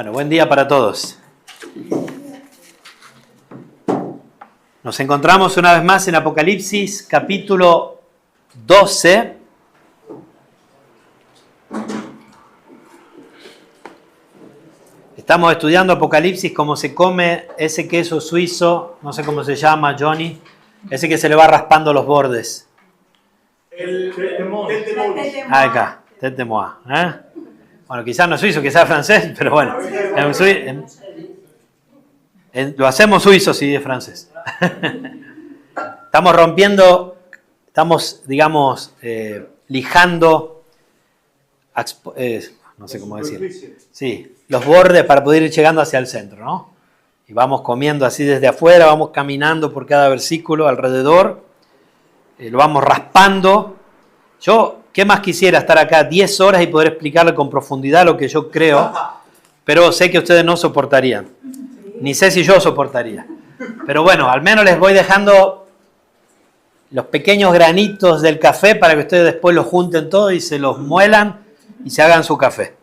Bueno, buen día para todos. Nos encontramos una vez más en Apocalipsis, capítulo 12. Estamos estudiando Apocalipsis como se come ese queso suizo, no sé cómo se llama, Johnny, ese que se le va raspando los bordes. El Acá, tête de moi, ¿eh? Bueno, quizás no es suizo, quizás francés, pero bueno, lo hacemos suizo si es francés. Estamos rompiendo, digamos, lijando, no sé cómo decir, sí, los bordes para poder ir llegando hacia el centro, ¿no? Y vamos comiendo así desde afuera, vamos caminando por cada versículo alrededor, lo vamos raspando. ¿Qué más quisiera estar acá 10 horas y poder explicarle con profundidad lo que yo creo? Pero sé que ustedes no soportarían. Ni sé si yo soportaría. Pero bueno, al menos les voy dejando los pequeños granitos del café para que ustedes después los junten todos y se los muelan y se hagan su café.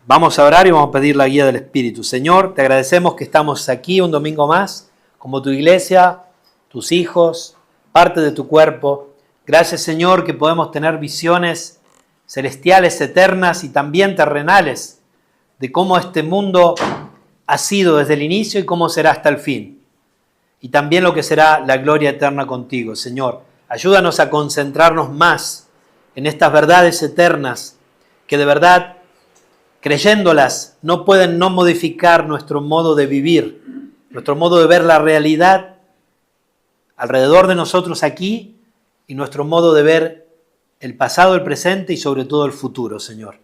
Vamos a orar y vamos a pedir la guía del Espíritu. Señor, te agradecemos que estamos aquí un domingo más, como tu iglesia, tus hijos, parte de tu cuerpo. Gracias, Señor, que podemos tener visiones celestiales, eternas y también terrenales de cómo este mundo ha sido desde el inicio y cómo será hasta el fin. Y también lo que será la gloria eterna contigo, Señor. Ayúdanos a concentrarnos más en estas verdades eternas que de verdad, creyéndolas, no pueden no modificar nuestro modo de vivir, nuestro modo de ver la realidad alrededor de nosotros aquí y nuestro modo de ver el pasado, el presente y sobre todo el futuro, Señor.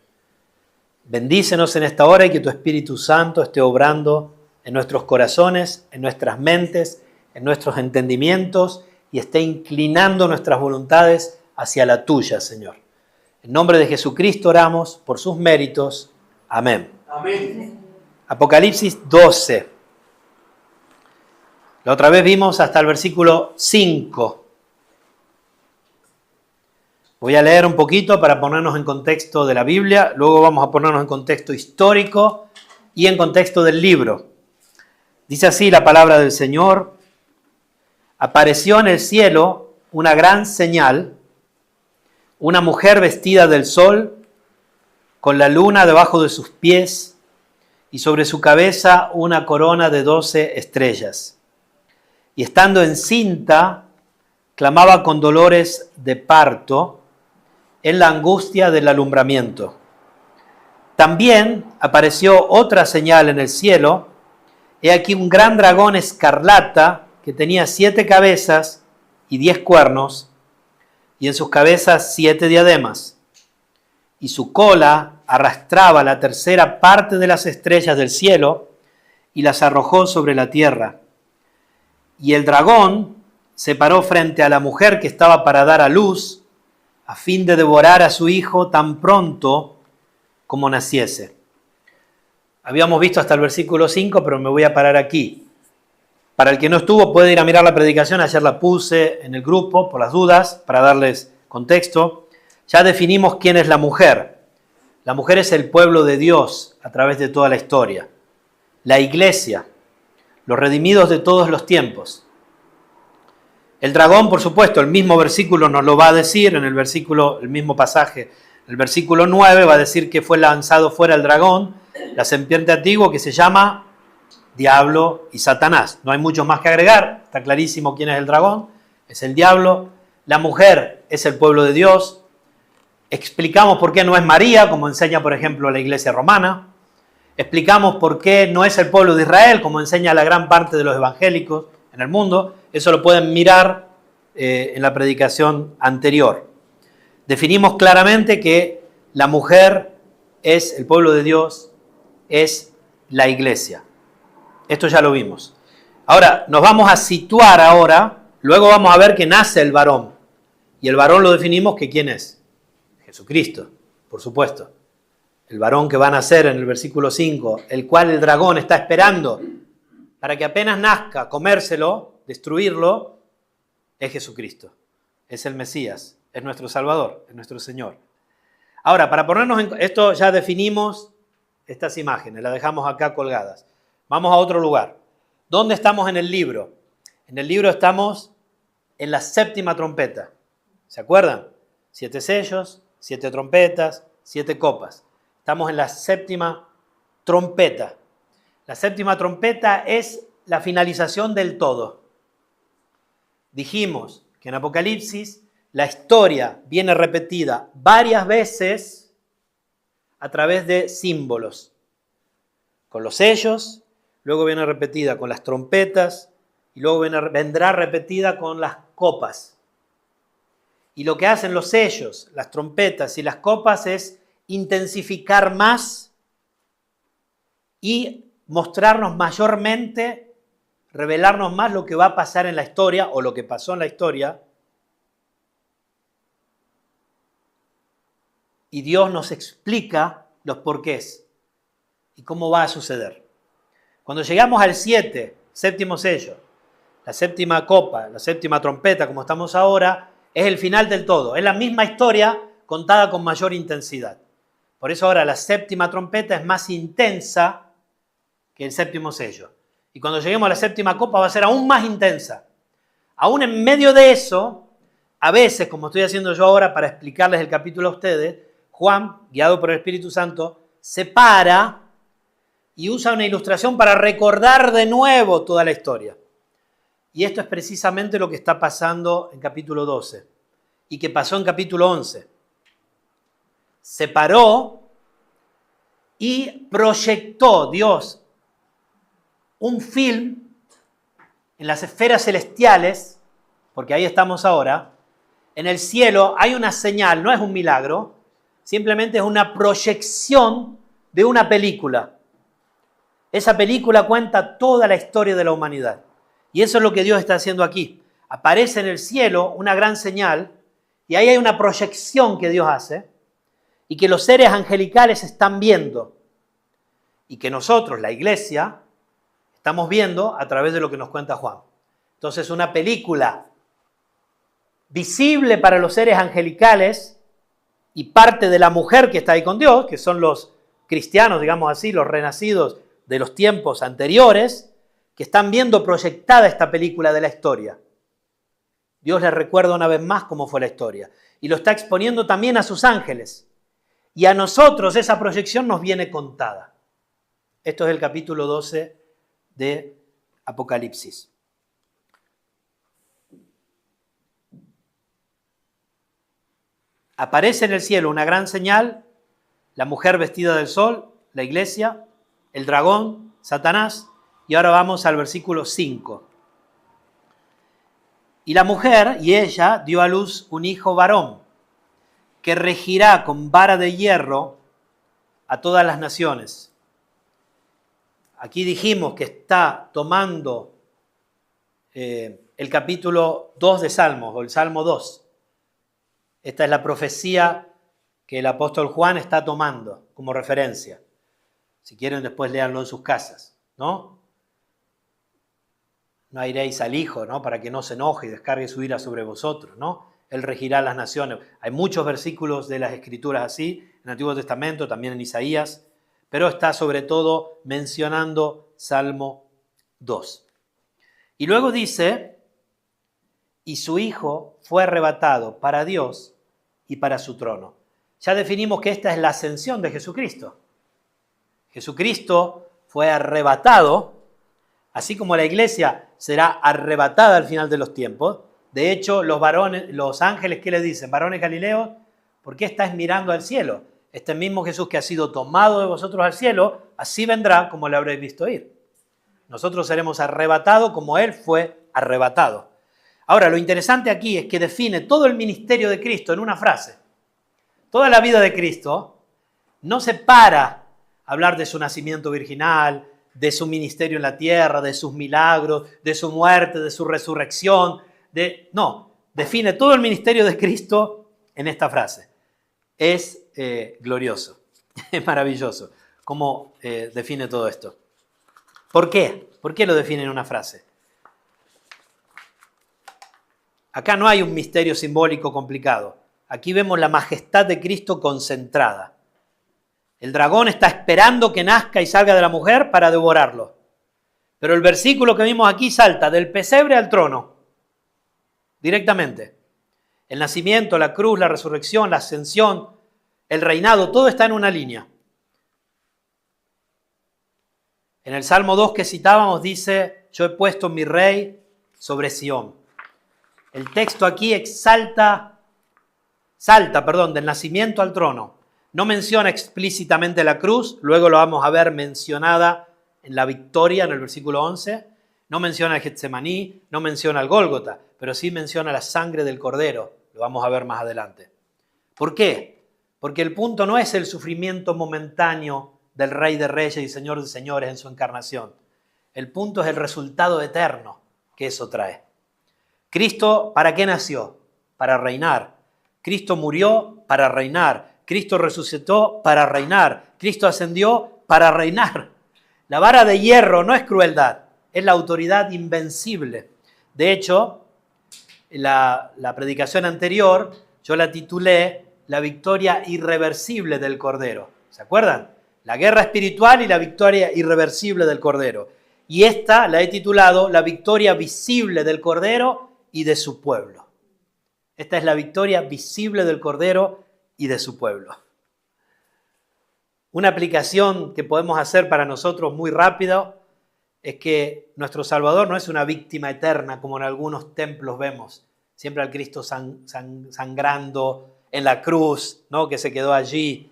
Bendícenos en esta hora y que tu Espíritu Santo esté obrando en nuestros corazones, en nuestras mentes, en nuestros entendimientos y esté inclinando nuestras voluntades hacia la tuya, Señor. En nombre de Jesucristo oramos por sus méritos. Amén. Amén. Apocalipsis 12. La otra vez vimos hasta el versículo 5. Voy a leer un poquito para ponernos en contexto de la Biblia, luego vamos a ponernos en contexto histórico y en contexto del libro. Dice así la palabra del Señor: apareció en el cielo una gran señal, una mujer vestida del sol, con la luna debajo de sus pies y sobre su cabeza una corona de 12 estrellas. Y estando encinta, clamaba con dolores de parto en la angustia del alumbramiento. También apareció otra señal en el cielo. He aquí un gran dragón escarlata que tenía 7 cabezas y 10 cuernos, y en sus cabezas 7 diademas. Y su cola arrastraba la tercera parte de las estrellas del cielo y las arrojó sobre la tierra. Y el dragón se paró frente a la mujer que estaba para dar a luz, a fin de devorar a su hijo tan pronto como naciese. Habíamos visto hasta el versículo 5, pero me voy a parar aquí. Para el que no estuvo, puede ir a mirar la predicación. Ayer la puse en el grupo, por las dudas, para darles contexto. Ya definimos quién es la mujer. La mujer es el pueblo de Dios a través de toda la historia. La iglesia, los redimidos de todos los tiempos. El dragón, por supuesto, el mismo versículo nos lo va a decir, en el mismo pasaje, el versículo 9 va a decir que fue lanzado fuera el dragón, la serpiente antigua que se llama Diablo y Satanás. No hay mucho más que agregar, está clarísimo quién es el dragón, es el diablo. La mujer es el pueblo de Dios. Explicamos por qué no es María, como enseña, por ejemplo, la iglesia romana. Explicamos por qué no es el pueblo de Israel, como enseña la gran parte de los evangélicos en el mundo. Eso lo pueden mirar en la predicación anterior. Definimos claramente que la mujer es el pueblo de Dios, es la iglesia. Esto ya lo vimos. Ahora, nos vamos a situar ahora, luego vamos a ver que nace el varón. Y el varón lo definimos que ¿quién es? Jesucristo, por supuesto. El varón que va a nacer en el versículo 5, el cual el dragón está esperando para que apenas nazca, comérselo, destruirlo, es Jesucristo. Es el Mesías, es nuestro Salvador, es nuestro Señor. Ahora, para ponernos en... Esto ya definimos estas imágenes, las dejamos acá colgadas. Vamos a otro lugar. ¿Dónde estamos en el libro? En el libro estamos en la séptima trompeta. ¿Se acuerdan? 7 sellos, 7 trompetas, 7 copas. Estamos en la séptima trompeta. La séptima trompeta es la finalización del todo. Dijimos que en Apocalipsis la historia viene repetida varias veces a través de símbolos. Con los sellos, luego viene repetida con las trompetas y luego vendrá repetida con las copas. Y lo que hacen los sellos, las trompetas y las copas es intensificar más y mostrarnos mayormente, revelarnos más lo que va a pasar en la historia o lo que pasó en la historia. Y Dios nos explica los porqués y cómo va a suceder. Cuando llegamos al 7, séptimo sello, la séptima copa, la séptima trompeta, como estamos ahora, es el final del todo. Es la misma historia contada con mayor intensidad. Por eso ahora la séptima trompeta es más intensa que el séptimo sello. Y cuando lleguemos a la séptima copa va a ser aún más intensa. Aún en medio de eso, a veces, como estoy haciendo yo ahora para explicarles el capítulo a ustedes, Juan, guiado por el Espíritu Santo, se para y usa una ilustración para recordar de nuevo toda la historia. Y esto es precisamente lo que está pasando en capítulo 12 y que pasó en capítulo 11. Se paró y proyectó Dios un film en las esferas celestiales, porque ahí estamos ahora. En el cielo hay una señal, no es un milagro, simplemente es una proyección de una película. Esa película cuenta toda la historia de la humanidad. Y eso es lo que Dios está haciendo aquí. Aparece en el cielo una gran señal y ahí hay una proyección que Dios hace y que los seres angelicales están viendo y que nosotros, la iglesia, estamos viendo a través de lo que nos cuenta Juan. Entonces, una película visible para los seres angelicales y parte de la mujer que está ahí con Dios, que son los cristianos, digamos así, los renacidos de los tiempos anteriores, que están viendo proyectada esta película de la historia. Dios les recuerda una vez más cómo fue la historia. Y lo está exponiendo también a sus ángeles. Y a nosotros esa proyección nos viene contada. Esto es el capítulo 12 de Apocalipsis. Aparece en el cielo una gran señal, la mujer vestida del sol, la iglesia, el dragón, Satanás. Y ahora vamos al versículo 5. Y la mujer, y ella, dio a luz un hijo varón, que regirá con vara de hierro a todas las naciones. Aquí dijimos que está tomando el capítulo 2 de Salmos, o el Salmo 2. Esta es la profecía que el apóstol Juan está tomando como referencia. Si quieren, después léanlo en sus casas, ¿no? No iréis al Hijo, ¿no? Para que no se enoje y descargue su ira sobre vosotros, ¿no? Él regirá las naciones. Hay muchos versículos de las Escrituras así, en el Antiguo Testamento, también en Isaías, pero está sobre todo mencionando Salmo 2. Y luego dice, y su Hijo fue arrebatado para Dios y para su trono. Ya definimos que esta es la ascensión de Jesucristo. Jesucristo fue arrebatado, así como la iglesia será arrebatada al final de los tiempos. De hecho, los ángeles, ¿qué le dicen? Varones Galileos, ¿por qué estáis mirando al cielo? Este mismo Jesús que ha sido tomado de vosotros al cielo, así vendrá como le habréis visto ir. Nosotros seremos arrebatados como Él fue arrebatado. Ahora, lo interesante aquí es que define todo el ministerio de Cristo en una frase. Toda la vida de Cristo no se para a hablar de su nacimiento virginal, de su ministerio en la tierra, de sus milagros, de su muerte, de su resurrección. No, define todo el ministerio de Cristo en esta frase. Es glorioso, es maravilloso cómo define todo esto. ¿Por qué? ¿Por qué lo define en una frase? Acá no hay un misterio simbólico complicado. Aquí vemos la majestad de Cristo concentrada. El dragón está esperando que nazca y salga de la mujer para devorarlo. Pero el versículo que vimos aquí salta del pesebre al trono, directamente. El nacimiento, la cruz, la resurrección, la ascensión, el reinado, todo está en una línea. En el Salmo 2 que citábamos dice, yo he puesto mi rey sobre Sión. El texto aquí salta del nacimiento al trono. No menciona explícitamente la cruz, luego lo vamos a ver mencionada en la victoria en el versículo 11. No menciona el Getsemaní, no menciona el Gólgota, pero sí menciona la sangre del Cordero. Lo vamos a ver más adelante. ¿Por qué? Porque el punto no es el sufrimiento momentáneo del Rey de Reyes y Señor de Señores en su encarnación. El punto es el resultado eterno que eso trae. Cristo, ¿para qué nació? Para reinar. Cristo murió para reinar. Cristo resucitó para reinar. Cristo ascendió para reinar. La vara de hierro no es crueldad, es la autoridad invencible. De hecho, la predicación anterior yo la titulé La victoria irreversible del Cordero. ¿Se acuerdan? La guerra espiritual y la victoria irreversible del Cordero. Y esta la he titulado La victoria visible del Cordero y de su pueblo. Esta es la victoria visible del Cordero y de su pueblo. Una aplicación que podemos hacer para nosotros muy rápido es que nuestro Salvador no es una víctima eterna como en algunos templos vemos. Siempre al Cristo sangrando en la cruz, ¿no? Que se quedó allí.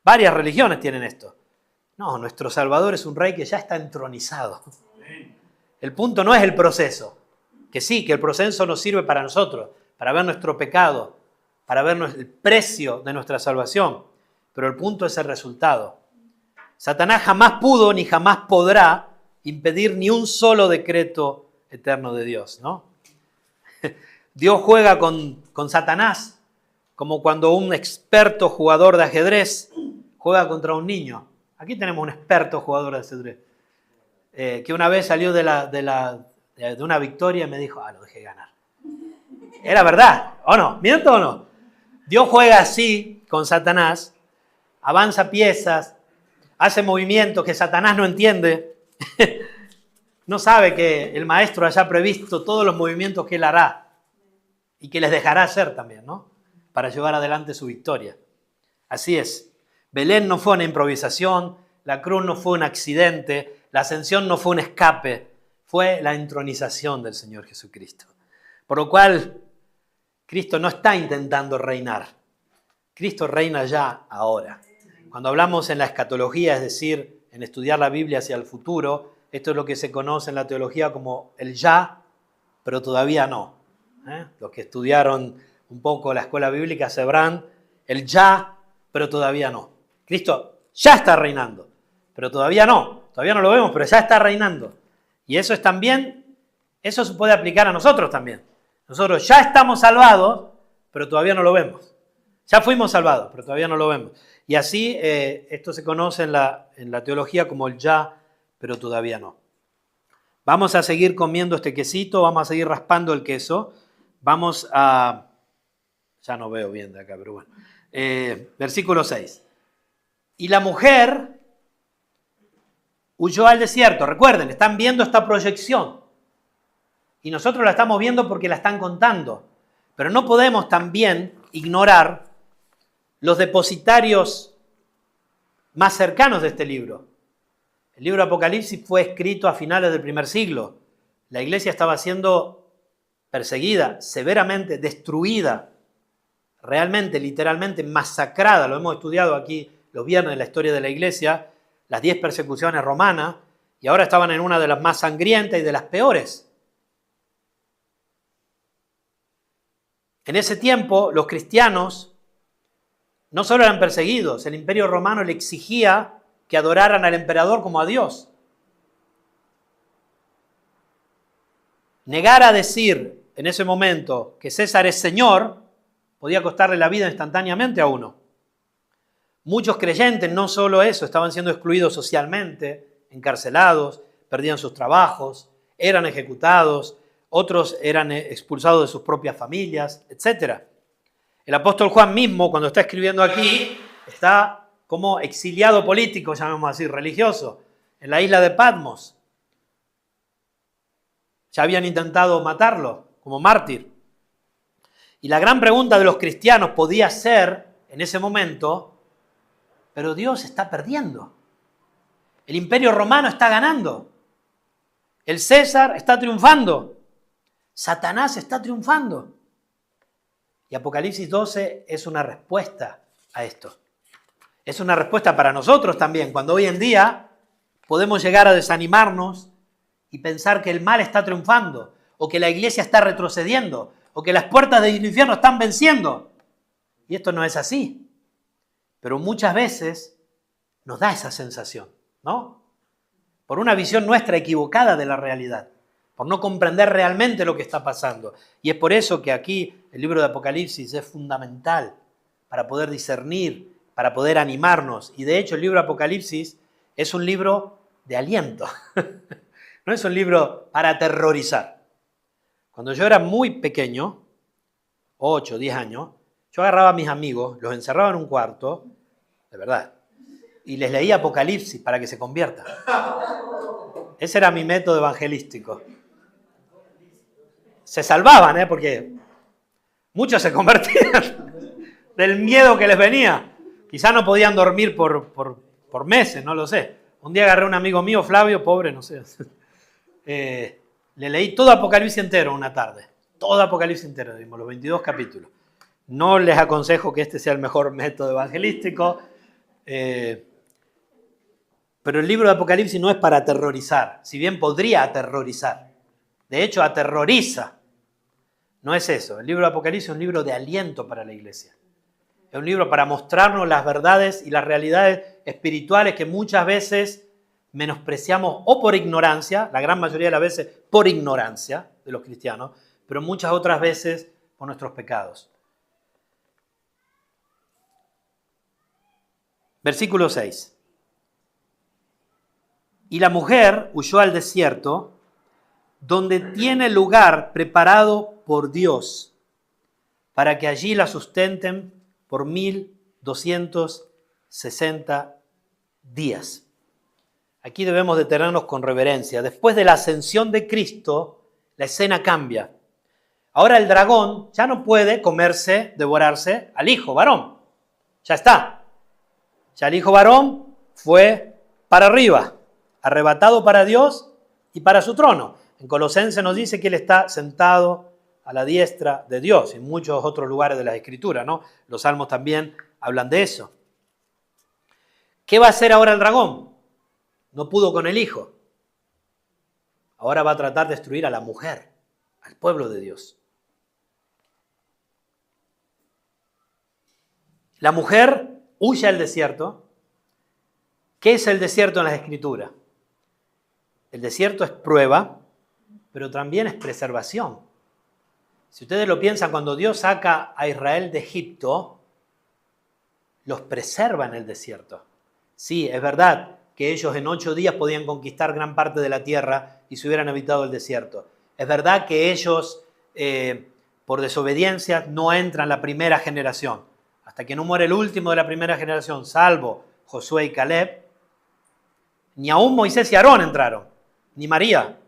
Varias religiones tienen esto. No, nuestro Salvador es un rey que ya está entronizado. El punto no es el proceso, que sí, que el proceso nos sirve para nosotros, para ver nuestro pecado, para ver el precio de nuestra salvación, pero el punto es el resultado. Satanás jamás pudo ni jamás podrá impedir ni un solo decreto eterno de Dios, ¿no? Dios juega con Satanás como cuando un experto jugador de ajedrez juega contra un niño. Aquí tenemos un experto jugador de ajedrez que una vez salió de una victoria y me dijo, lo dejé ganar. Era verdad, ¿o no? ¿Miento o no? Dios juega así con Satanás, avanza piezas, hace movimientos que Satanás no entiende. No sabe que el maestro haya previsto todos los movimientos que él hará y que les dejará hacer también, ¿no? Para llevar adelante su victoria. Así es. Belén no fue una improvisación, la cruz no fue un accidente, la ascensión no fue un escape, fue la entronización del Señor Jesucristo. Por lo cual, Cristo no está intentando reinar. Cristo reina ya ahora. Cuando hablamos en la escatología, es decir, en estudiar la Biblia hacia el futuro, esto es lo que se conoce en la teología como el ya, pero todavía no. Los que estudiaron un poco la escuela bíblica sabrán el ya, pero todavía no. Cristo ya está reinando, pero todavía no lo vemos, pero ya está reinando. Y eso es también, eso se puede aplicar a nosotros también. Nosotros ya estamos salvados, pero todavía no lo vemos. Ya fuimos salvados, pero todavía no lo vemos. Y así esto se conoce en la teología como el ya, pero todavía no. Vamos a seguir comiendo este quesito, vamos a seguir raspando el queso. Vamos a... Ya no veo bien de acá, pero bueno. Versículo 6. Y la mujer huyó al desierto. Recuerden, están viendo esta proyección. Y nosotros la estamos viendo porque la están contando. Pero no podemos también ignorar los depositarios más cercanos de este libro. El libro de Apocalipsis fue escrito a finales del primer siglo. La iglesia estaba siendo perseguida, severamente destruida, realmente, literalmente masacrada. Lo hemos estudiado aquí los viernes en la historia de la iglesia, las 10 persecuciones romanas, y ahora estaban en una de las más sangrientas y de las peores. En ese tiempo, los cristianos no solo eran perseguidos, el imperio romano le exigía que adoraran al emperador como a Dios. Negar a decir en ese momento que César es Señor podía costarle la vida instantáneamente a uno. Muchos creyentes, no solo eso, estaban siendo excluidos socialmente, encarcelados, perdían sus trabajos, eran ejecutados, otros eran expulsados de sus propias familias, etc. El apóstol Juan mismo, cuando está escribiendo aquí, está como exiliado político, llamemos así, religioso, en la isla de Patmos. Ya habían intentado matarlo como mártir. Y la gran pregunta de los cristianos podía ser, en ese momento, pero Dios está perdiendo. El imperio romano está ganando. El César está triunfando. Satanás está triunfando. Y Apocalipsis 12 es una respuesta a esto. Es una respuesta para nosotros también, cuando hoy en día podemos llegar a desanimarnos y pensar que el mal está triunfando, o que la iglesia está retrocediendo, o que las puertas del infierno están venciendo. Y esto no es así. Pero muchas veces nos da esa sensación, ¿no? Por una visión nuestra equivocada de la realidad, por no comprender realmente lo que está pasando. Y es por eso que aquí el libro de Apocalipsis es fundamental para poder discernir, para poder animarnos. Y de hecho el libro de Apocalipsis es un libro de aliento. No es un libro para aterrorizar. Cuando yo era muy pequeño, 8, 10 años, yo agarraba a mis amigos, los encerraba en un cuarto, de verdad, y les leía Apocalipsis para que se conviertan. Ese era mi método evangelístico. Se salvaban, porque muchos se convertían del miedo que les venía. Quizás no podían dormir por meses, no lo sé. Un día agarré a un amigo mío, Flavio, pobre, no sé. Le leí todo Apocalipsis entero una tarde. Todo Apocalipsis entero, dimos los 22 capítulos. No les aconsejo que este sea el mejor método evangelístico. Pero el libro de Apocalipsis no es para aterrorizar, si bien podría aterrorizar. De hecho, aterroriza. No es eso. El libro de Apocalipsis es un libro de aliento para la iglesia. Es un libro para mostrarnos las verdades y las realidades espirituales que muchas veces menospreciamos o por ignorancia, la gran mayoría de las veces por ignorancia de los cristianos, pero muchas otras veces por nuestros pecados. Versículo 6. Y la mujer huyó al desierto, donde tiene lugar preparado por Dios, para que allí la sustenten por 1260 días. Aquí debemos detenernos con reverencia. Después de la ascensión de Cristo, la escena cambia. Ahora el dragón ya no puede comerse, devorarse al hijo varón. Ya está. Ya el hijo varón fue para arriba, arrebatado para Dios y para su trono. En Colosenses nos dice que él está sentado a la diestra de Dios, en muchos otros lugares de la Escritura, ¿no? Los salmos también hablan de eso. ¿Qué va a hacer ahora el dragón? No pudo con el hijo. Ahora va a tratar de destruir a la mujer, al pueblo de Dios. La mujer huye al desierto. ¿Qué es el desierto en las Escrituras? El desierto es prueba, pero también es preservación. Si ustedes lo piensan, cuando Dios saca a Israel de Egipto, los preserva en el desierto. Sí, es verdad que ellos en 8 días podían conquistar gran parte de la tierra y se hubieran evitado el desierto. Es verdad que ellos, por desobediencia, no entran en la primera generación. Hasta que no muere el último de la primera generación, salvo Josué y Caleb, ni aún Moisés y Aarón entraron, ni María,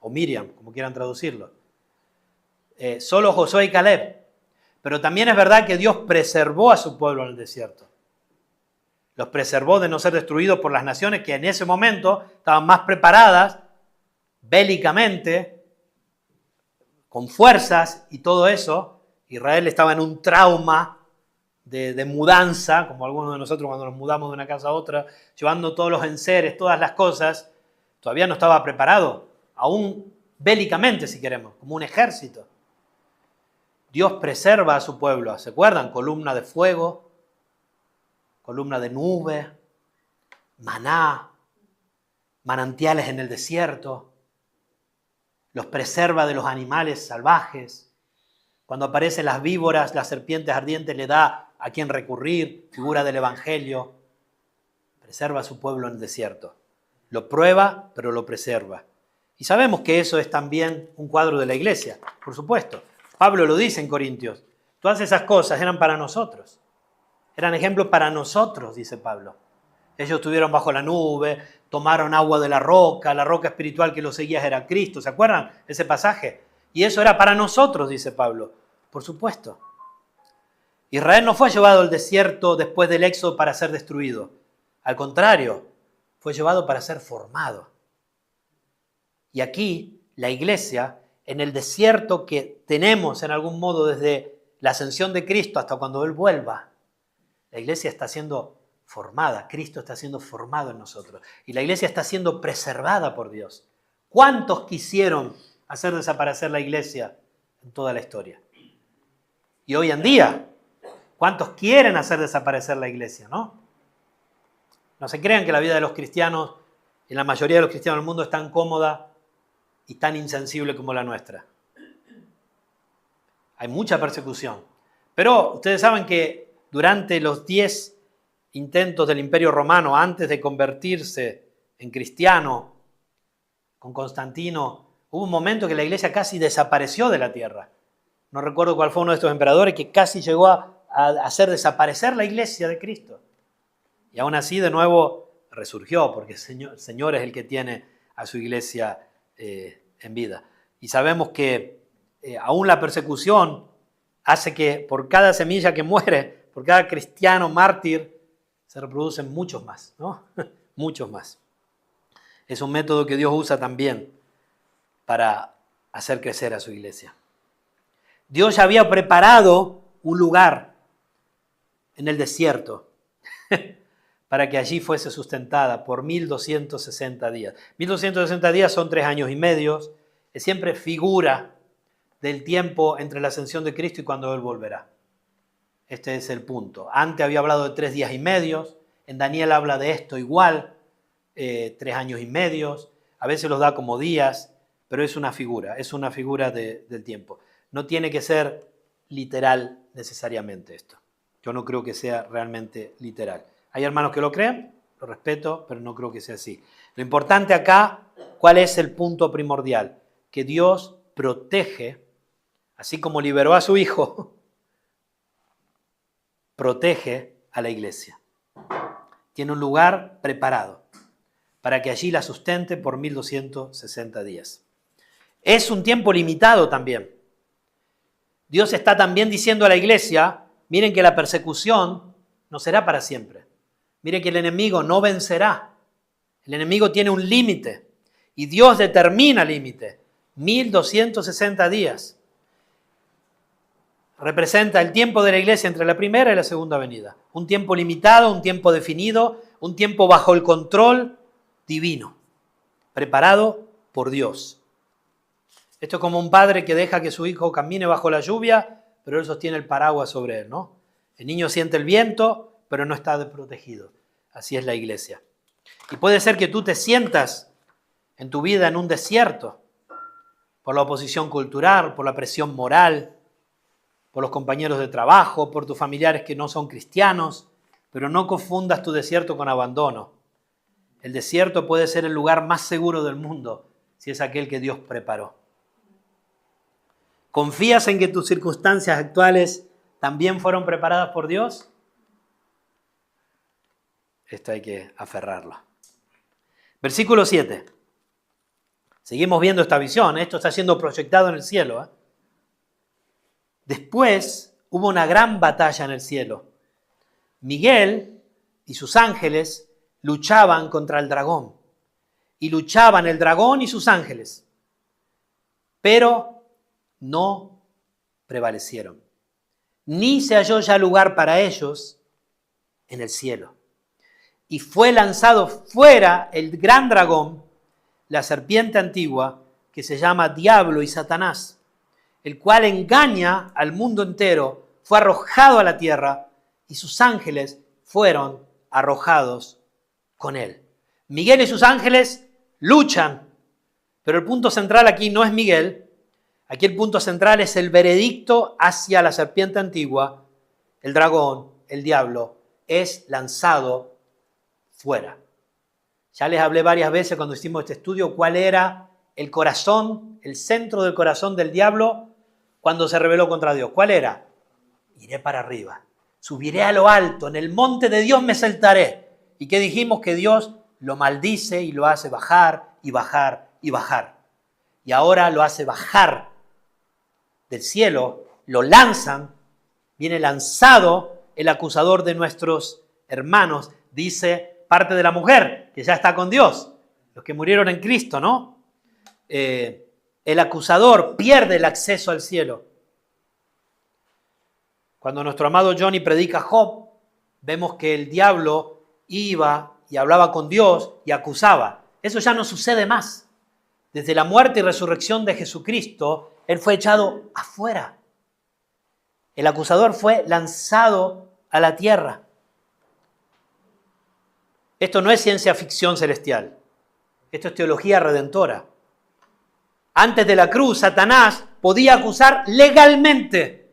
o Miriam, como quieran traducirlo. Solo Josué y Caleb. Pero también es verdad que Dios preservó a su pueblo en el desierto. Los preservó de no ser destruidos por las naciones que en ese momento estaban más preparadas bélicamente, con fuerzas y todo eso. Israel estaba en un trauma de mudanza, como algunos de nosotros cuando nos mudamos de una casa a otra, llevando todos los enseres, todas las cosas. Todavía no estaba preparado, aún bélicamente si queremos, como un ejército. Dios preserva a su pueblo, ¿se acuerdan? Columna de fuego, columna de nube, maná, manantiales en el desierto. Los preserva de los animales salvajes. Cuando aparecen las víboras, las serpientes ardientes, le da a quien recurrir, figura del Evangelio. Preserva a su pueblo en el desierto. Lo prueba, pero lo preserva. Y sabemos que eso es también un cuadro de la iglesia, por supuesto. Pablo lo dice en Corintios. Todas esas cosas eran para nosotros. Eran ejemplos para nosotros, dice Pablo. Ellos estuvieron bajo la nube, tomaron agua de la roca espiritual que los seguía era Cristo. ¿Se acuerdan ese pasaje? Y eso era para nosotros, dice Pablo. Por supuesto. Israel no fue llevado al desierto después del éxodo para ser destruido. Al contrario, fue llevado para ser formado. Y aquí, la iglesia, en el desierto que tenemos en algún modo desde la ascensión de Cristo hasta cuando Él vuelva, la iglesia está siendo formada, Cristo está siendo formado en nosotros. Y la iglesia está siendo preservada por Dios. ¿Cuántos quisieron hacer desaparecer la iglesia en toda la historia? Y hoy en día, ¿cuántos quieren hacer desaparecer la iglesia, no? No se crean que la vida de los cristianos, y la mayoría de los cristianos del mundo, es tan cómoda y tan insensible como la nuestra. Hay mucha persecución. Pero ustedes saben que durante los 10 intentos del Imperio Romano, antes de convertirse en cristiano, con Constantino, hubo un momento que la iglesia casi desapareció de la tierra. No recuerdo cuál fue uno de estos emperadores que casi llegó a hacer desaparecer la iglesia de Cristo. Y aún así, de nuevo, resurgió, porque el Señor es el que tiene a su iglesia en vida. Y sabemos que aún la persecución hace que por cada semilla que muere, por cada cristiano mártir, se reproducen muchos más, ¿no? Muchos más. Es un método que Dios usa también para hacer crecer a su iglesia. Dios ya había preparado un lugar en el desierto para que allí fuese sustentada por 1260 días. 1260 días son 3 años y medio, es siempre figura del tiempo entre la ascensión de Cristo y cuando Él volverá. Este es el punto. Antes había hablado de 3 días y medio, en Daniel habla de esto igual, 3 años y medio, a veces los da como días, pero es una figura del tiempo. No tiene que ser literal necesariamente esto. Yo no creo que sea realmente literal. Hay hermanos que lo creen, lo respeto, pero no creo que sea así. Lo importante acá, ¿cuál es el punto primordial? Que Dios protege, así como liberó a su Hijo, protege a la iglesia. Tiene un lugar preparado para que allí la sustente por 1260 días. Es un tiempo limitado también. Dios está también diciendo a la iglesia, miren que la persecución no será para siempre. Miren que el enemigo no vencerá. El enemigo tiene un límite y Dios determina límite. 1260 días. Representa el tiempo de la iglesia entre la primera y la segunda venida. Un tiempo limitado, un tiempo definido, un tiempo bajo el control divino, preparado por Dios. Esto es como un padre que deja que su hijo camine bajo la lluvia, pero él sostiene el paraguas sobre él, ¿no? El niño siente el viento, pero no está desprotegido. Así es la iglesia. Y puede ser que tú te sientas en tu vida en un desierto por la oposición cultural, por la presión moral, por los compañeros de trabajo, por tus familiares que no son cristianos, pero no confundas tu desierto con abandono. El desierto puede ser el lugar más seguro del mundo si es aquel que Dios preparó. ¿Confías en que tus circunstancias actuales también fueron preparadas por Dios? Esto hay que aferrarlo. Versículo 7. Seguimos viendo esta visión. Esto está siendo proyectado en el cielo. Después hubo una gran batalla en el cielo. Miguel y sus ángeles luchaban contra el dragón. Y luchaban el dragón y sus ángeles. Pero no prevalecieron. Ni se halló ya lugar para ellos en el cielo. Y fue lanzado fuera el gran dragón, la serpiente antigua, que se llama Diablo y Satanás, el cual engaña al mundo entero, fue arrojado a la tierra y sus ángeles fueron arrojados con él. Miguel y sus ángeles luchan, pero el punto central aquí no es Miguel. Aquí el punto central es el veredicto hacia la serpiente antigua. El dragón, el diablo, es lanzado fuera. Ya les hablé varias veces cuando hicimos este estudio cuál era el corazón, el centro del corazón del diablo cuando se rebeló contra Dios. ¿Cuál era? iré para arriba. Subiré a lo alto, en el monte de Dios me sentaré. ¿Y qué dijimos? Que Dios lo maldice y lo hace bajar y bajar y bajar. Y ahora lo hace bajar del cielo, lo lanzan, viene lanzado el acusador de nuestros hermanos, dice parte de la mujer que ya está con Dios, los que murieron en Cristo, ¿no? El acusador pierde el acceso al cielo. Cuando nuestro amado Johnny predica Job, vemos que el diablo iba y hablaba con Dios y acusaba. Eso ya no sucede más. Desde la muerte y resurrección de Jesucristo, Él fue echado afuera. El acusador fue lanzado a la tierra. Esto no es ciencia ficción celestial. Esto es teología redentora. Antes de la cruz, Satanás podía acusar legalmente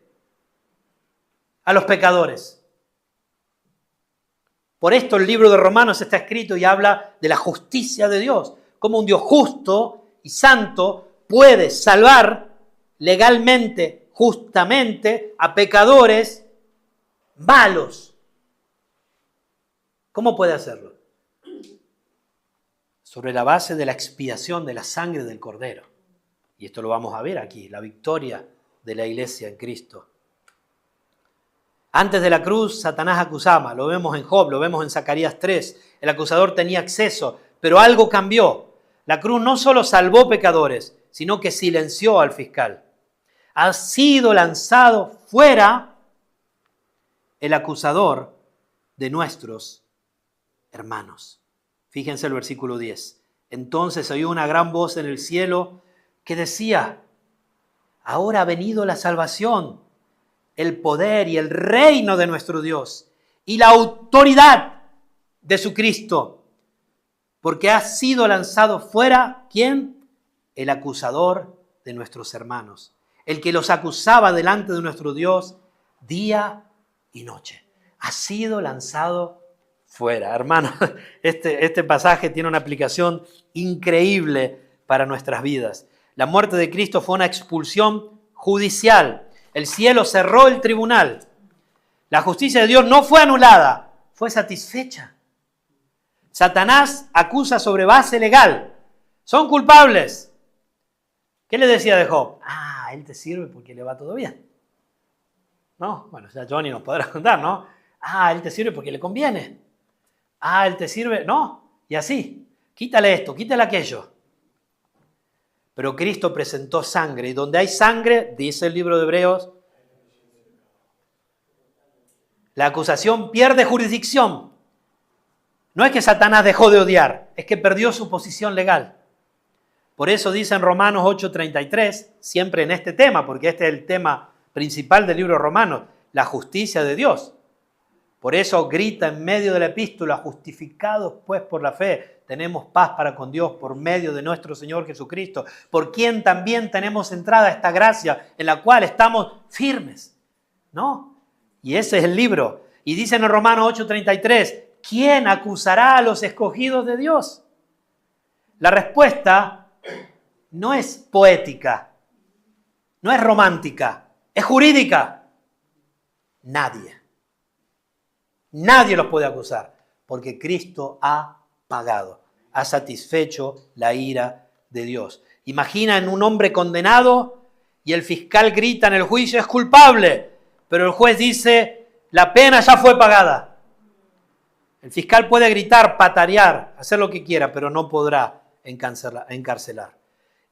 a los pecadores. Por esto el libro de Romanos está escrito y habla de la justicia de Dios. Cómo un Dios justo y santo puede salvar legalmente, justamente, a pecadores malos. ¿Cómo puede hacerlo? Sobre la base de la expiación de la sangre del Cordero. Y esto lo vamos a ver aquí, la victoria de la iglesia en Cristo. Antes de la cruz, Satanás acusaba, lo vemos en Job, lo vemos en Zacarías 3, el acusador tenía acceso, pero algo cambió. La cruz no solo salvó pecadores, sino que silenció al fiscal. Ha sido lanzado fuera el acusador de nuestros hermanos. Fíjense el versículo 10. Entonces oyó una gran voz en el cielo que decía, ahora ha venido la salvación, el poder y el reino de nuestro Dios y la autoridad de su Cristo, porque ha sido lanzado fuera, ¿quién? El acusador de nuestros hermanos, el que los acusaba delante de nuestro Dios día y noche. Ha sido lanzado fuera. Hermanos, este pasaje tiene una aplicación increíble para nuestras vidas. La muerte de Cristo fue una expulsión judicial. El cielo cerró el tribunal. La justicia de Dios no fue anulada, fue satisfecha. Satanás acusa sobre base legal. Son culpables. ¿Qué le decía de Job? Él te sirve porque le va todo bien. ¿No? Bueno, ya Johnny nos podrá contar, ¿no? Él te sirve porque le conviene. Él te sirve, no. Y así, quítale esto, quítale aquello. Pero Cristo presentó sangre, y donde hay sangre, dice el libro de Hebreos, la acusación pierde jurisdicción. No es que Satanás dejó de odiar, es que perdió su posición legal. Por eso dice en Romanos 8:33, siempre en este tema, porque este es el tema principal del libro de Romanos, la justicia de Dios. Por eso grita en medio de la epístola, justificados pues por la fe, tenemos paz para con Dios por medio de nuestro Señor Jesucristo, por quien también tenemos entrada a esta gracia en la cual estamos firmes, ¿no? Y ese es el libro. Y dice en Romanos 8:33, ¿quién acusará a los escogidos de Dios? La respuesta no es poética, no es romántica, es jurídica. Nadie. Nadie los puede acusar, porque Cristo ha pagado, ha satisfecho la ira de Dios. Imagina en un hombre condenado y el fiscal grita en el juicio, es culpable, pero el juez dice, la pena ya fue pagada. El fiscal puede gritar, patarear, hacer lo que quiera, pero no podrá encarcelar.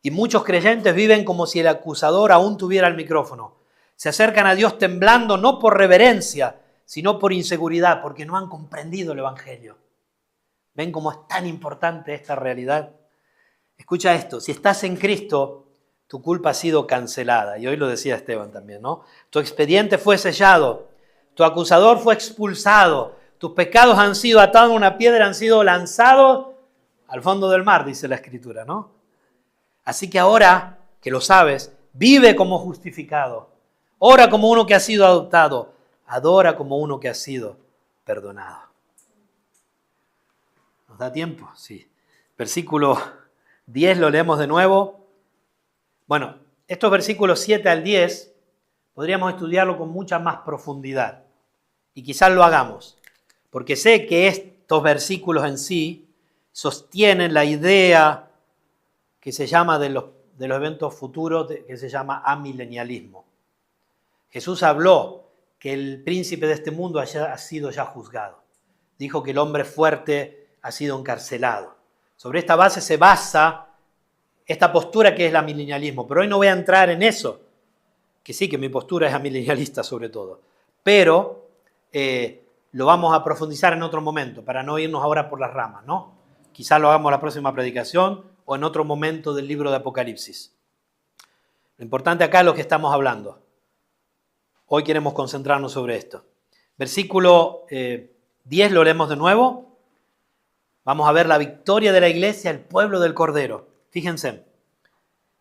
Y muchos creyentes viven como si el acusador aún tuviera el micrófono. Se acercan a Dios temblando, no por reverencia, sino por inseguridad, porque no han comprendido el Evangelio. ¿Ven cómo es tan importante esta realidad? Escucha esto, si estás en Cristo, tu culpa ha sido cancelada. Y hoy lo decía Esteban también, ¿no? Tu expediente fue sellado, tu acusador fue expulsado, tus pecados han sido atados a una piedra, han sido lanzados al fondo del mar, dice la Escritura, ¿no? Así que ahora que lo sabes, vive como justificado, ora como uno que ha sido adoptado, adora como uno que ha sido perdonado. ¿Nos da tiempo? Sí. Versículo 10 lo leemos de nuevo. Bueno, estos versículos 7 al 10 podríamos estudiarlo con mucha más profundidad. Y quizás lo hagamos, porque sé que estos versículos en sí sostienen la idea que se llama de los eventos futuros, que se llama amilenialismo. Jesús habló que el príncipe de este mundo ha sido ya juzgado. Dijo que el hombre fuerte ha sido encarcelado. Sobre esta base se basa esta postura que es el amilenialismo. Pero hoy no voy a entrar en eso, que sí que mi postura es amilenialista sobre todo. Pero lo vamos a profundizar en otro momento, para no irnos ahora por las ramas, ¿no? Quizás lo hagamos en la próxima predicación o en otro momento del libro de Apocalipsis. Lo importante acá es lo que estamos hablando. Hoy queremos concentrarnos sobre esto. Versículo 10 lo leemos de nuevo. Vamos a ver la victoria de la iglesia, el pueblo del Cordero. Fíjense.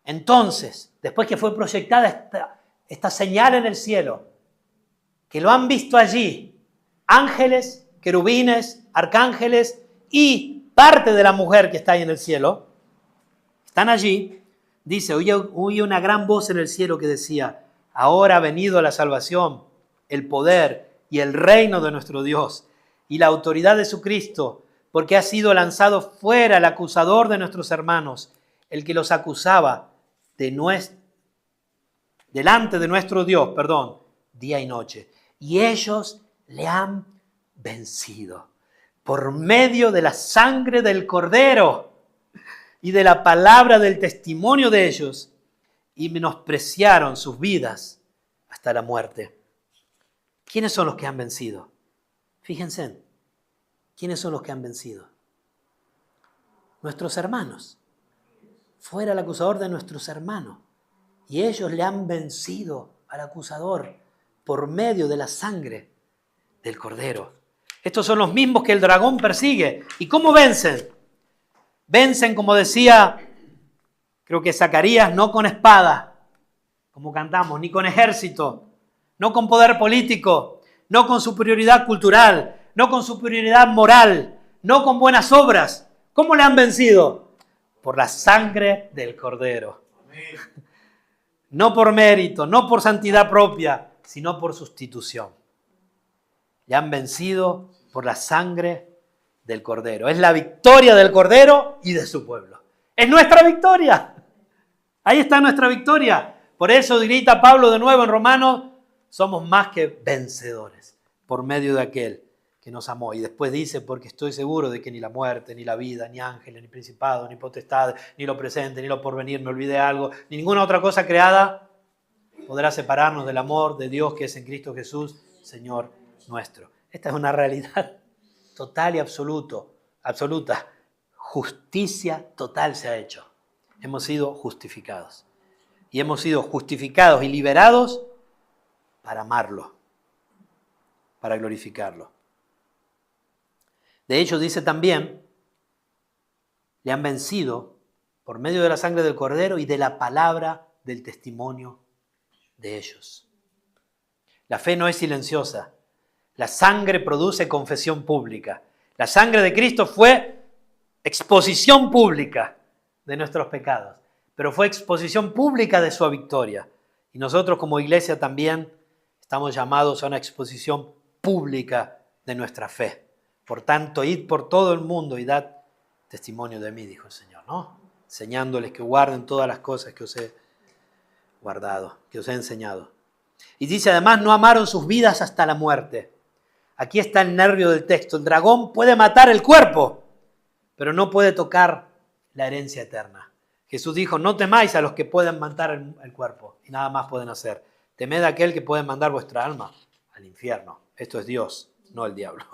Entonces, después que fue proyectada esta señal en el cielo, que lo han visto allí, ángeles, querubines, arcángeles y parte de la mujer que está ahí en el cielo, están allí, dice, oí una gran voz en el cielo que decía, ahora ha venido la salvación, el poder y el reino de nuestro Dios y la autoridad de su Cristo, porque ha sido lanzado fuera el acusador de nuestros hermanos, el que los acusaba delante de nuestro Dios, día y noche. Y ellos le han vencido por medio de la sangre del Cordero y de la palabra del testimonio de ellos, y menospreciaron sus vidas hasta la muerte. ¿Quiénes son los que han vencido? Fíjense, ¿quiénes son los que han vencido? Nuestros hermanos. Fuera el acusador de nuestros hermanos. Y ellos le han vencido al acusador por medio de la sangre del Cordero. Estos son los mismos que el dragón persigue. ¿Y cómo vencen? Vencen, como decía, creo que Zacarías, no con espada, como cantamos, ni con ejército, no con poder político, no con superioridad cultural, no con superioridad moral, no con buenas obras. ¿Cómo le han vencido? Por la sangre del Cordero. Amén. No por mérito, no por santidad propia, sino por sustitución. Le han vencido por la sangre del Cordero. Es la victoria del Cordero y de su pueblo. Es nuestra victoria. Ahí está nuestra victoria. Por eso grita Pablo de nuevo en Romanos, somos más que vencedores por medio de aquel que nos amó. Y después dice, porque estoy seguro de que ni la muerte, ni la vida, ni ángeles, ni principados, ni potestades, ni lo presente, ni lo porvenir, me olvidé algo, ni ninguna otra cosa creada podrá separarnos del amor de Dios que es en Cristo Jesús, Señor nuestro. Esta es una realidad total y absoluta. Justicia total se ha hecho. Hemos sido justificados. Y hemos sido justificados y liberados para amarlo, para glorificarlo. De hecho, dice también, le han vencido por medio de la sangre del Cordero y de la palabra del testimonio de ellos. La fe no es silenciosa. La sangre produce confesión pública. La sangre de Cristo fue exposición pública de nuestros pecados, pero fue exposición pública de su victoria. Y nosotros como iglesia también estamos llamados a una exposición pública de nuestra fe. Por tanto, id por todo el mundo y dad testimonio de mí, dijo el Señor, ¿no? Enseñándoles que guarden todas las cosas que os he guardado, que os he enseñado. Y dice además, no amaron sus vidas hasta la muerte. Aquí está el nervio del texto. El dragón puede matar el cuerpo, pero no puede tocar la herencia eterna. Jesús dijo, no temáis a los que pueden matar el cuerpo y nada más pueden hacer. Temed a aquel que puede mandar vuestra alma al infierno. Esto es Dios, no el diablo.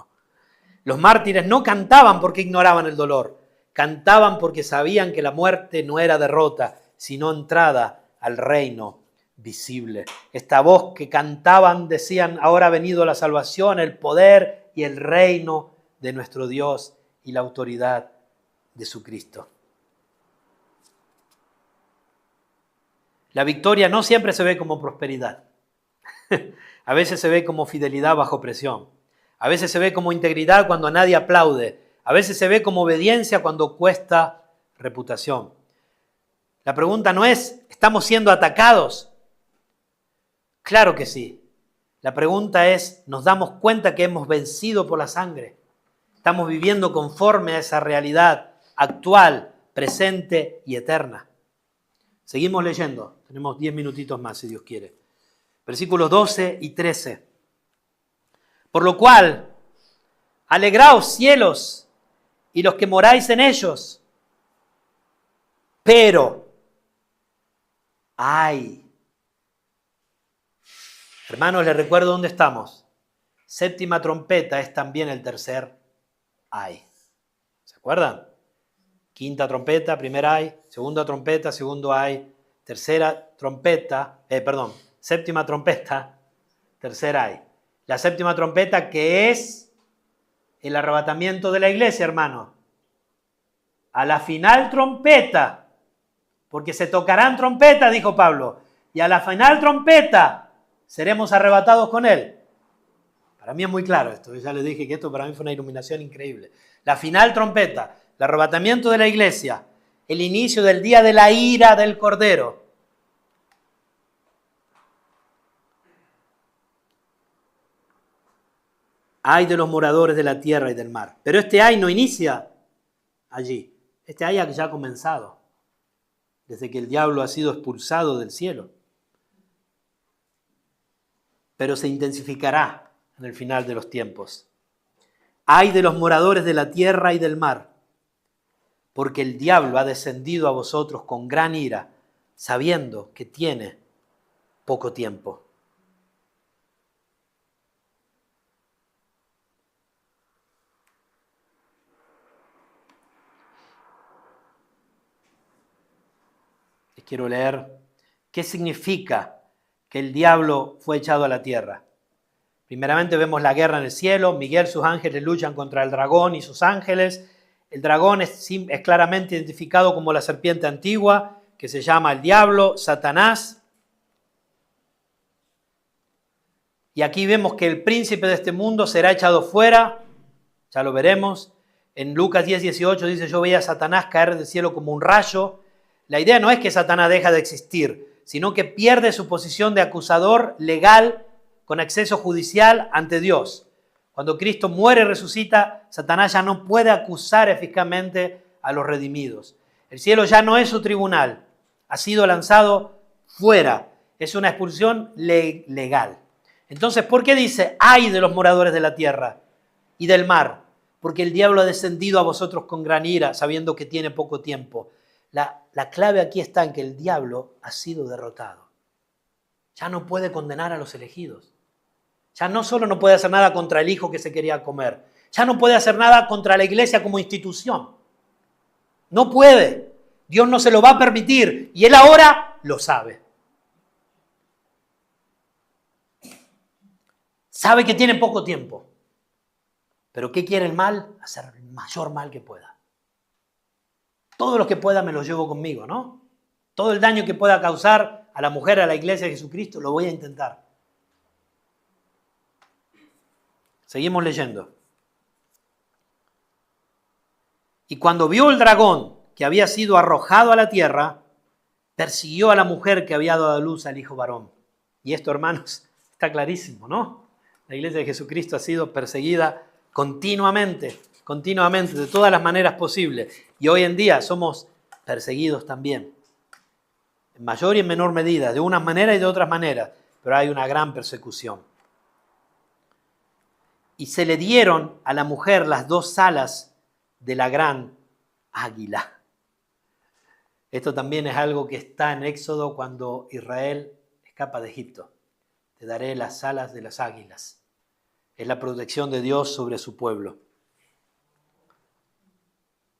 Los mártires no cantaban porque ignoraban el dolor. Cantaban porque sabían que la muerte no era derrota, sino entrada al reino visible. Esta voz que cantaban decían, ahora ha venido la salvación, el poder y el reino de nuestro Dios y la autoridad de su Cristo. La victoria no siempre se ve como prosperidad. A veces se ve como fidelidad bajo presión. A veces se ve como integridad cuando a nadie aplaude. A veces se ve como obediencia cuando cuesta reputación. La pregunta no es, ¿estamos siendo atacados? Claro que sí. La pregunta es, ¿nos damos cuenta que hemos vencido por la sangre? ¿Estamos viviendo conforme a esa realidad actual, presente y eterna? Seguimos leyendo. Tenemos 10 minutitos más, si Dios quiere. Versículos 12 y 13. Por lo cual, alegraos cielos y los que moráis en ellos. Pero, ay. Hermanos, les recuerdo dónde estamos. Séptima trompeta es también el tercer ay. ¿Se acuerdan? Quinta trompeta, primer ay. Segunda trompeta, segundo ay. Tercera trompeta, séptima trompeta, tercer ay. La séptima trompeta que es el arrebatamiento de la iglesia, hermano. A la final trompeta, porque se tocarán trompetas, dijo Pablo, y a la final trompeta seremos arrebatados con él. Para mí es muy claro esto, ya les dije que esto para mí fue una iluminación increíble. La final trompeta, el arrebatamiento de la iglesia, el inicio del día de la ira del Cordero. Ay de los moradores de la tierra y del mar. Pero este ay no inicia allí. Este ay ya ha comenzado, desde que el diablo ha sido expulsado del cielo. Pero se intensificará en el final de los tiempos. Ay de los moradores de la tierra y del mar, porque el diablo ha descendido a vosotros con gran ira, sabiendo que tiene poco tiempo. Les quiero leer qué significa que el diablo fue echado a la tierra. Primeramente vemos la guerra en el cielo. Miguel, sus ángeles luchan contra el dragón y sus ángeles. El dragón es claramente identificado como la serpiente antigua, que se llama el diablo, Satanás. Y aquí vemos que el príncipe de este mundo será echado fuera. Ya lo veremos. En Lucas 10:18 dice, yo veía a Satanás caer del cielo como un rayo. La idea no es que Satanás deja de existir, sino que pierde su posición de acusador legal con acceso judicial ante Dios. Cuando Cristo muere y resucita, Satanás ya no puede acusar eficazmente a los redimidos. El cielo ya no es su tribunal, ha sido lanzado fuera. Es una expulsión legal. Entonces, ¿por qué dice, ay de los moradores de la tierra y del mar? Porque el diablo ha descendido a vosotros con gran ira, sabiendo que tiene poco tiempo. La clave aquí está en que el diablo ha sido derrotado. Ya no puede condenar a los elegidos. Ya no solo no puede hacer nada contra el hijo que se quería comer, ya no puede hacer nada contra la iglesia como institución. No puede. Dios no se lo va a permitir y él ahora lo sabe. Sabe que tiene poco tiempo. Pero ¿qué quiere el mal? Hacer el mayor mal que pueda. Todo lo que pueda me lo llevo conmigo, ¿no? Todo el daño que pueda causar a la mujer, a la iglesia de Jesucristo, lo voy a intentar. Seguimos leyendo. Y cuando vio el dragón que había sido arrojado a la tierra, persiguió a la mujer que había dado a luz al hijo varón. Y esto, hermanos, está clarísimo, ¿no? La iglesia de Jesucristo ha sido perseguida continuamente, de todas las maneras posibles. Y hoy en día somos perseguidos también, en mayor y en menor medida, de unas maneras y de otras maneras, pero hay una gran persecución. Y se le dieron a la mujer las dos alas de la gran águila. Esto también es algo que está en Éxodo cuando Israel escapa de Egipto. Te daré las alas de las águilas. Es la protección de Dios sobre su pueblo.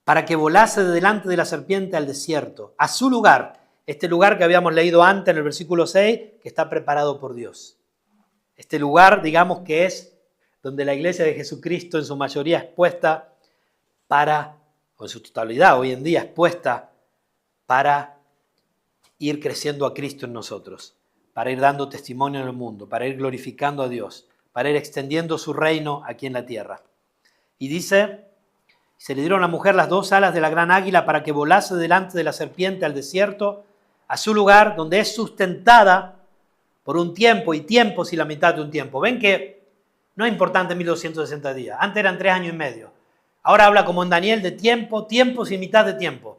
Para que volase de delante de la serpiente al desierto, a su lugar, este lugar que habíamos leído antes en el versículo 6, que está preparado por Dios. Este lugar, digamos que es donde la iglesia de Jesucristo en su mayoría es puesta para, o en su totalidad hoy en día es puesta para ir creciendo a Cristo en nosotros, para ir dando testimonio en el mundo, para ir glorificando a Dios, para ir extendiendo su reino aquí en la tierra. Y dice, se le dieron a la mujer las dos alas de la gran águila para que volase delante de la serpiente al desierto, a su lugar donde es sustentada por un tiempo y tiempos y la mitad de un tiempo. Ven que no es importante 1260 días. Antes eran 3 años y medio. Ahora habla como en Daniel de tiempo, tiempos y mitad de tiempo.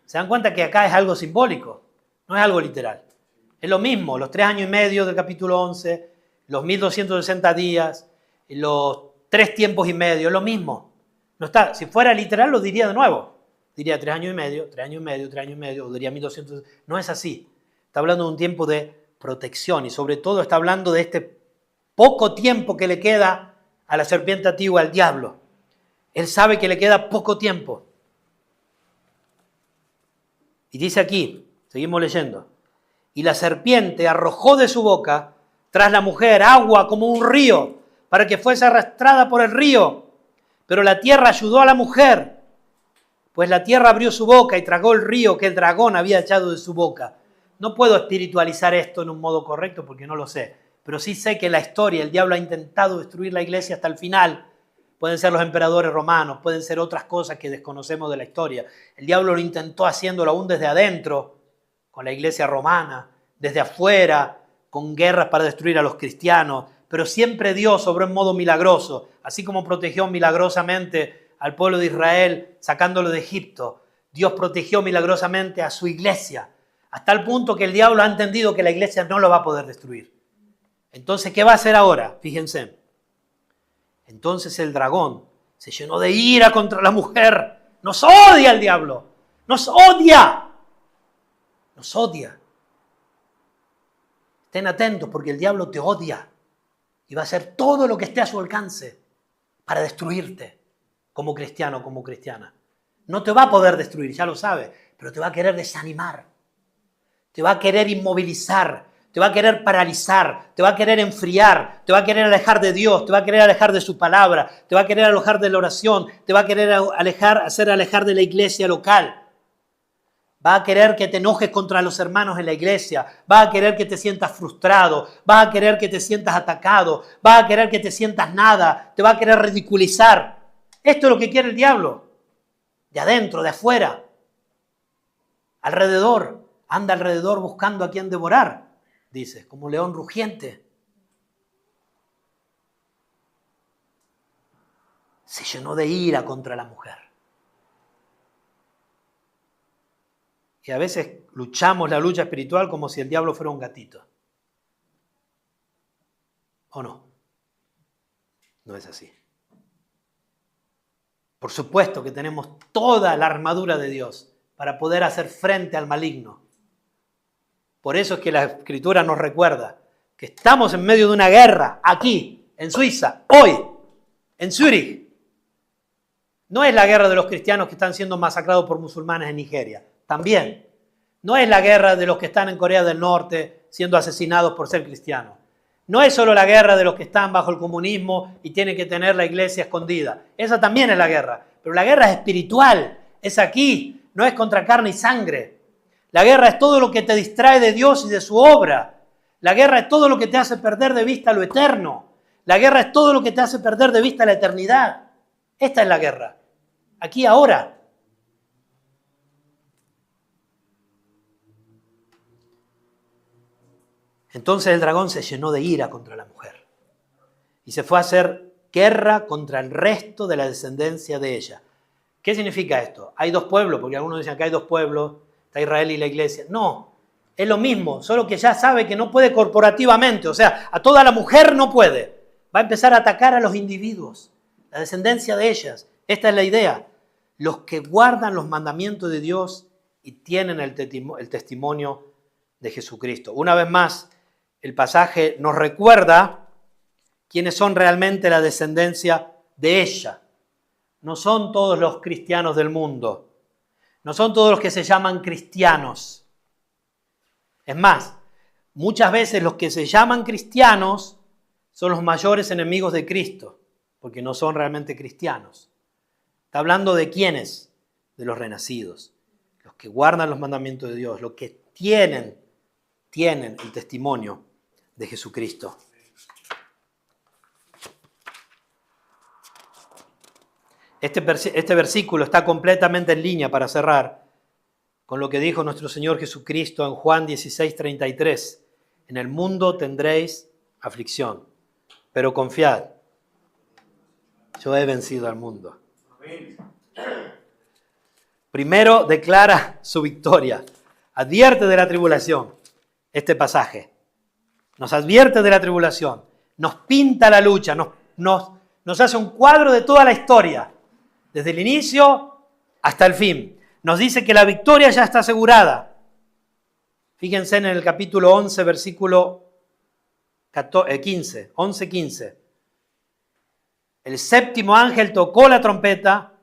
¿Se dan cuenta que acá es algo simbólico? No es algo literal. Es lo mismo, los 3 años y medio del capítulo 11, los 1260 días, los 3 tiempos y medio, es lo mismo. No está, si fuera literal lo diría de nuevo. Diría 3 años y medio, 3 años y medio, 3 años y medio, o diría 1200. No es así. Está hablando de un tiempo de protección y sobre todo está hablando de este poco tiempo que le queda a la serpiente antigua, al diablo. Él sabe que le queda poco tiempo. Y dice aquí, seguimos leyendo, y la serpiente arrojó de su boca tras la mujer agua como un río para que fuese arrastrada por el río. Pero la tierra ayudó a la mujer, pues la tierra abrió su boca y tragó el río que el dragón había echado de su boca. No puedo espiritualizar esto en un modo correcto porque no lo sé, pero sí sé que en la historia el diablo ha intentado destruir la iglesia hasta el final. Pueden ser los emperadores romanos, pueden ser otras cosas que desconocemos de la historia. El diablo lo intentó haciéndolo aún desde adentro, con la iglesia romana, desde afuera, con guerras para destruir a los cristianos, pero siempre Dios obró en modo milagroso, así como protegió milagrosamente al pueblo de Israel sacándolo de Egipto. Dios protegió milagrosamente a su iglesia, hasta el punto que el diablo ha entendido que la iglesia no lo va a poder destruir. Entonces, ¿qué va a hacer ahora? Fíjense. Entonces el dragón se llenó de ira contra la mujer. Nos odia el diablo. Nos odia. Nos odia. Estén atentos porque el diablo te odia. Y va a hacer todo lo que esté a su alcance para destruirte como cristiano, como cristiana. No te va a poder destruir, ya lo sabes, pero te va a querer desanimar. Te va a querer inmovilizar. Te va a querer paralizar, te va a querer enfriar, te va a querer alejar de Dios, te va a querer alejar de su palabra, te va a querer alejar de la oración, te va a querer hacer alejar de la iglesia local. Va a querer que te enojes contra los hermanos en la iglesia, va a querer que te sientas frustrado, va a querer que te sientas atacado, va a querer que te sientas nada, te va a querer ridiculizar. Esto es lo que quiere el diablo, de adentro, de afuera, alrededor, anda alrededor buscando a quien devorar. Dice, como león rugiente. Se llenó de ira contra la mujer. Y a veces luchamos la lucha espiritual como si el diablo fuera un gatito. ¿O no? No es así. Por supuesto que tenemos toda la armadura de Dios para poder hacer frente al maligno. Por eso es que la Escritura nos recuerda que estamos en medio de una guerra, aquí, en Suiza, hoy, en Zúrich. No es la guerra de los cristianos que están siendo masacrados por musulmanes en Nigeria, también. No es la guerra de los que están en Corea del Norte siendo asesinados por ser cristianos. No es solo la guerra de los que están bajo el comunismo y tienen que tener la iglesia escondida. Esa también es la guerra, pero la guerra es espiritual, es aquí, no es contra carne y sangre. La guerra es todo lo que te distrae de Dios y de su obra. La guerra es todo lo que te hace perder de vista lo eterno. La guerra es todo lo que te hace perder de vista la eternidad. Esta es la guerra. Aquí, ahora. Entonces el dragón se llenó de ira contra la mujer y se fue a hacer guerra contra el resto de la descendencia de ella. ¿Qué significa esto? Hay dos pueblos, porque algunos dicen que hay dos pueblos. Está Israel y la iglesia. No, es lo mismo, solo que ya sabe que no puede corporativamente, o sea, a toda la mujer no puede. Va a empezar a atacar a los individuos, la descendencia de ellas. Esta es la idea. Los que guardan los mandamientos de Dios y tienen el testimonio de Jesucristo. Una vez más, el pasaje nos recuerda quiénes son realmente la descendencia de ella. No son todos los cristianos del mundo. No son todos los que se llaman cristianos. Es más, muchas veces los que se llaman cristianos son los mayores enemigos de Cristo, porque no son realmente cristianos. Está hablando de quiénes, de los renacidos, los que guardan los mandamientos de Dios, los que tienen el testimonio de Jesucristo. Este versículo está completamente en línea, para cerrar, con lo que dijo nuestro Señor Jesucristo en Juan 16:33. en el mundo tendréis aflicción, pero confiad, yo he vencido al mundo. Amén. Primero declara su victoria, advierte de la tribulación. Este pasaje nos advierte de la tribulación, nos pinta la lucha, nos hace un cuadro de toda la historia, desde el inicio hasta el fin. Nos dice que la victoria ya está asegurada. Fíjense en el capítulo 11, versículo 15, 11-15. El séptimo ángel tocó la trompeta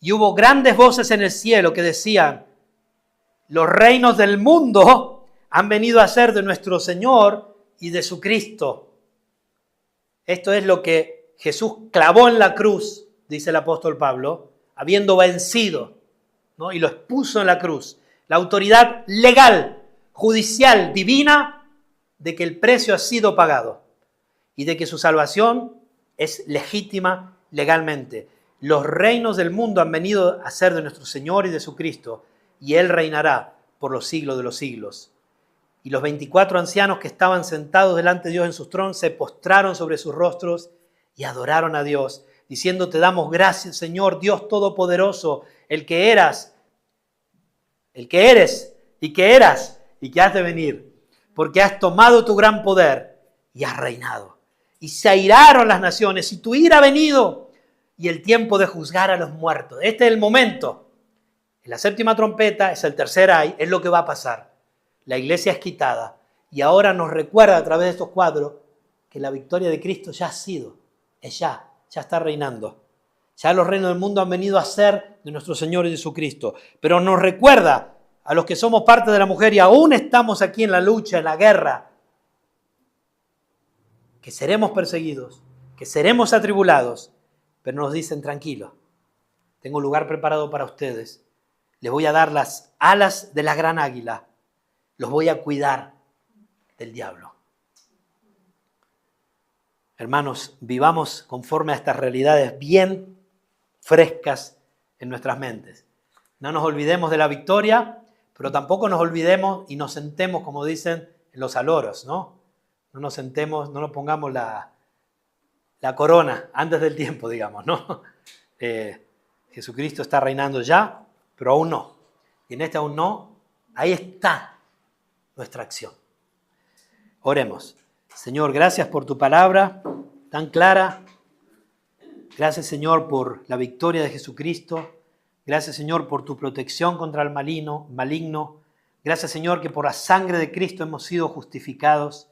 y hubo grandes voces en el cielo que decían: los reinos del mundo han venido a ser de nuestro Señor y de su Cristo. Esto es lo que Jesús clavó en la cruz, dice el apóstol Pablo, habiendo vencido, ¿no? Y lo expuso en la cruz. La autoridad legal, judicial, divina, de que el precio ha sido pagado y de que su salvación es legítima legalmente. Los reinos del mundo han venido a ser de nuestro Señor y de su Cristo, y Él reinará por los siglos de los siglos. Y los 24 ancianos que estaban sentados delante de Dios en sus tronos se postraron sobre sus rostros y adoraron a Dios, diciendo: te damos gracias, Señor, Dios Todopoderoso, el que eres y que eras y que has de venir, porque has tomado tu gran poder y has reinado. Y se airaron las naciones, y tu ira ha venido, y el tiempo de juzgar a los muertos. Este es el momento. En la séptima trompeta es el tercer ay, es lo que va a pasar. La iglesia es quitada, y ahora nos recuerda a través de estos cuadros que la victoria de Cristo ya ha sido, ya está reinando. Ya los reinos del mundo han venido a ser de nuestro Señor Jesucristo. Pero nos recuerda a los que somos parte de la mujer y aún estamos aquí en la lucha, en la guerra, que seremos perseguidos, que seremos atribulados, pero nos dicen: tranquilos, tengo un lugar preparado para ustedes. Les voy a dar las alas de la gran águila. Los voy a cuidar del diablo. Hermanos, vivamos conforme a estas realidades bien frescas en nuestras mentes. No nos olvidemos de la victoria, pero tampoco nos olvidemos y nos sentemos, como dicen, en los aloros, ¿no? No nos sentemos, no nos pongamos la corona antes del tiempo, digamos, ¿no? Jesucristo está reinando ya, pero aún no. Y en este aún no, ahí está nuestra acción. Oremos. Señor, gracias por tu palabra tan clara. Gracias, Señor, por la victoria de Jesucristo. Gracias, Señor, por tu protección contra el maligno. Gracias, Señor, que por la sangre de Cristo hemos sido justificados.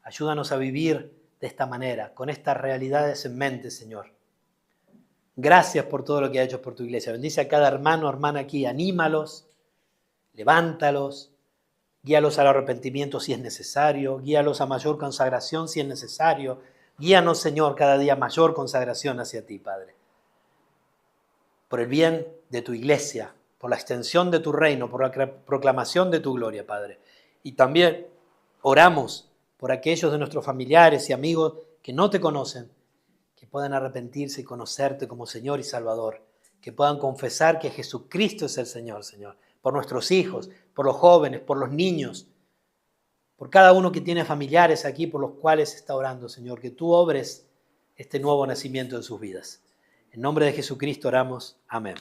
Ayúdanos a vivir de esta manera, con estas realidades en mente, Señor. Gracias por todo lo que has hecho por tu iglesia. Bendice a cada hermano o hermana aquí. Anímalos, levántalos, guíalos al arrepentimiento si es necesario, guíalos a mayor consagración si es necesario. Guíanos, Señor, cada día a mayor consagración hacia ti, Padre. Por el bien de tu iglesia, por la extensión de tu reino, por la proclamación de tu gloria, Padre. Y también oramos por aquellos de nuestros familiares y amigos que no te conocen, que puedan arrepentirse y conocerte como Señor y Salvador, que puedan confesar que Jesucristo es el Señor, Señor, por nuestros hijos, por los jóvenes, por los niños, por cada uno que tiene familiares aquí por los cuales está orando, Señor, que tú obres este nuevo nacimiento en sus vidas. En nombre de Jesucristo oramos. Amén.